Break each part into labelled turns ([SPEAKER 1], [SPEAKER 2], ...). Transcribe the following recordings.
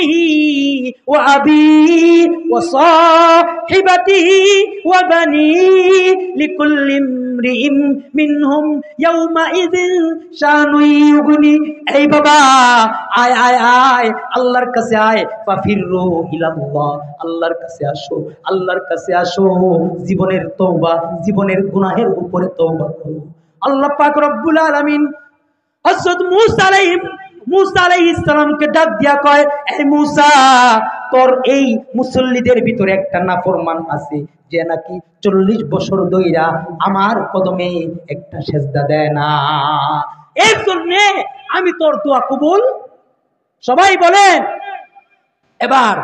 [SPEAKER 1] উম্মিহি ওয়া আবি ওয়া সাহিবাতিহি ওয়া বানি লিকুল্লি ইমরিইম মিনহুম ইয়াওমা ইযিন শানুন ইউগনি। এই বাবা আয় আয় আয়, আল্লাহর কাছে আয়। ফাফিরু ইলাল্লাহ, আল্লাহর কাছে আসো, আল্লাহর কাছে আসো। জীবনের তওবা, জীবনের গুনাহের উপরে তওবা করো। আল্লাহ পাক রব্বুল আলামিন হযরত মুসা আলাইহিস সালামকে ডাক দিয়া কয়, এই মুসা, তোর এই মুসল্লিদের ভিতরে একটা নাফরমান আছে যে নাকি 40 বছর ধইরা আমার কদমে একটা সেজদা দেয় না, এর জন্য আমি তোর দোয়া কবুল। সবাই বলেন। এবার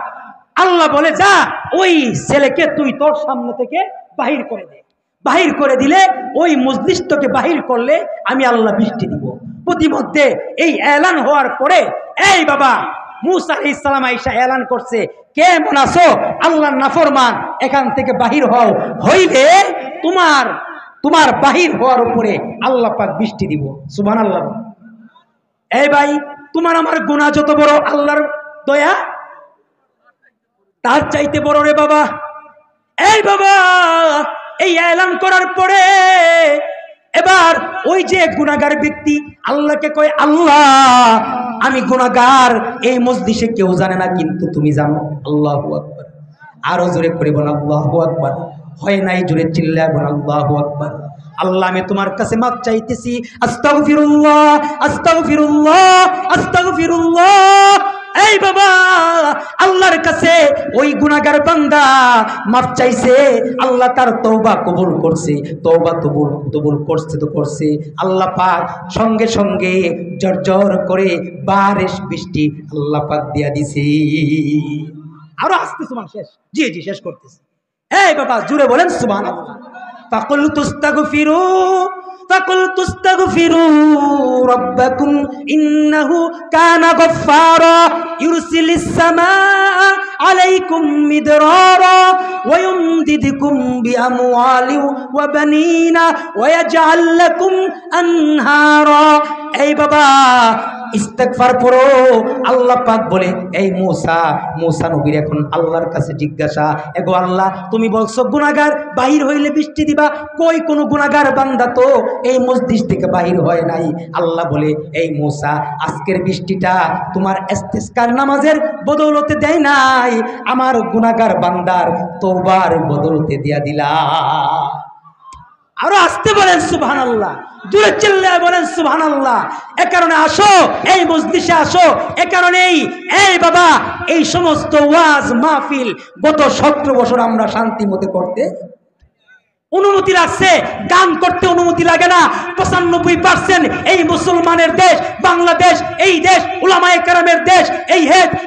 [SPEAKER 1] আল্লাহ বলে, যা ওই ছেলেকে তুই তোর সামনে থেকে বাহির করে দে। বাহির করে দিলে ওই মজলিস তোকে বাহির করলে আমি আল্লাহ বৃষ্টি দিব। প্রতিমধ্যে এই এলান হওয়ার পরে এই বাবা মুসা আলাইহিস সালাম আয়েশা এলান করছে, কে মন আছো আল্লাহর নাফরমান, এখান থেকে বাহির হও, হইলে তোমার বাহির হওয়ার উপরে আল্লাহ পাক বৃষ্টি দিব। সুবহানাল্লাহ। এই ভাই, তোমার আমার গুনাহ যত বড়, আল্লাহর দয়া তার চাইতে বড় রে বাবা। এই বাবা, এই এলান করার পরে এবার ওই যে গুনাহগার ব্যক্তি আল্লাহকে কয়, আল্লাহ আমি গুনাহগার, এই মজলিসে কেউ জানে না কিন্তু তুমি জানো। আল্লাহু আকবার। আরো জোরে করে বল আল্লাহু আকবার। হয় নাই জোরে চিল্লায় বল আল্লাহু আকবার। আল্লাহ আমি তোমার কাছে মাফ চাইতেছি। আস্তাগফিরুল্লাহ, আস্তাগফিরুল্লাহ, আস্তাগফিরুল্লাহ। এই বাবা, আল্লাহর কাছে ওই গুনাহগার বান্দা মাফ চাইছে, আল্লাহ তার তওবা কবুল করছে। তওবা কবুল করছে তো করছে, আল্লাহ পাক সঙ্গে সঙ্গে জর্জর করে বারিশ বৃষ্টি আল্লাহ পাক দিয়া দিছে। আরো আসতে সুবহান শেষ। জি জি শেষ করতেছি। এই বাবা জুড়ে বলেন সুবহানাল্লাহ। فقلت استغفروا ربكم إنه كان غفارا يرسل السماء عليكم مدرارا ويمددكم بأموال وبنين ويجعل لكم أنهارا। এই বাবা ইস্তেগফার করো। আল্লাহ পাক বলে, এই মুসা নবীর এখন আল্লাহর কাছে জিজ্ঞাসা, এগো আল্লাহ তুমি বলছো গুনাহগার বাহির হইলে বৃষ্টি দিবা, কই কোন গুনাহগার বান্দা তো এই মসজিদ থেকে বাহির হয় নাই। আল্লাহ বলে, এই মুসা আজকের বৃষ্টিটা তোমার ইস্তিসকার নামাজের বদৌলতে দেয় নাই, আমার গুনাহগার বান্দার তওবার বদৌলতে দিয়া দিলা। আরো আসতে বলেন সুবহানাল্লাহ, জোরে চিল্লায় বলেন সুবহানাল্লাহ। এ কারণে আসো, এই মজলিসে আসো। এ কারণেই এই বাবা এই সমস্ত ওয়াজ মাহফিল গত 17 বছর আমরা শান্তি মতে করতে অনুমতি লাগছে, গান করতে অনুমতি লাগে না। 95% এই মুসলমানের দেশ বাংলাদেশ, এই দেশ উলামায়ে কেরামের দেশ,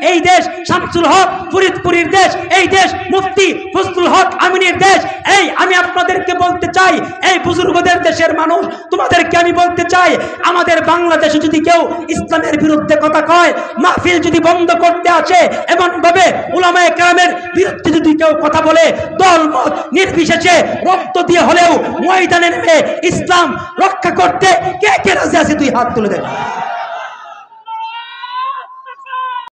[SPEAKER 1] এই দেশ শামসুল হক ফরিদপুরের দেশ, এই দেশ মুফতি ফজলুল হক আমিনের দেশ। এই আমি আপনাদেরকে বলতে চাই, এই বুজুর্গদের দেশের মানুষ, তোমাদেরকে আমি বলতে চাই, আমাদের বাংলাদেশে যদি কেউ ইসলামের বিরুদ্ধে কথা কয়, মাহফিল যদি বন্ধ করতে আসে, এমন ভাবে উলামায়ে কেরামের বিরুদ্ধে যদি কেউ কথা বলে, দলমত নির্বিশেষে রক্ত দিয়ে হলেও ময়দানে নেমে ইসলাম রক্ষা করতে কে কে রাজি আছে? তুই হাত তুলে দেখ।